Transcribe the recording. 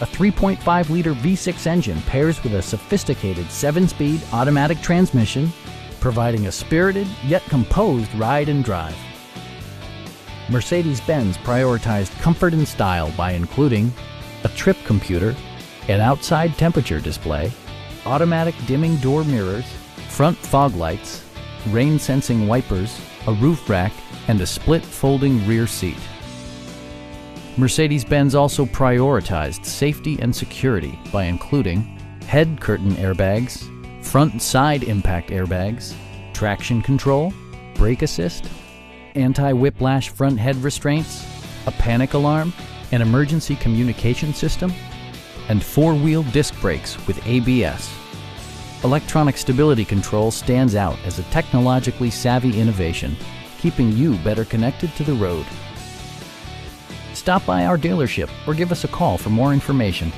A 3.5-liter V6 engine pairs with a sophisticated 7-speed automatic transmission, providing a spirited yet composed ride and drive. Mercedes-Benz prioritized comfort and style by including a trip computer, an outside temperature display, automatic dimming door mirrors, front fog lights, rain-sensing wipers, a roof rack, and a split folding rear seat. Mercedes-Benz also prioritized safety and security by including head curtain airbags, front and side impact airbags, traction control, brake assist, anti-whiplash front head restraints, a panic alarm, an emergency communication system, and 4-wheel disc brakes with ABS. Electronic stability control stands out as a technologically savvy innovation, keeping you better connected to the road. Stop by our dealership or give us a call for more information.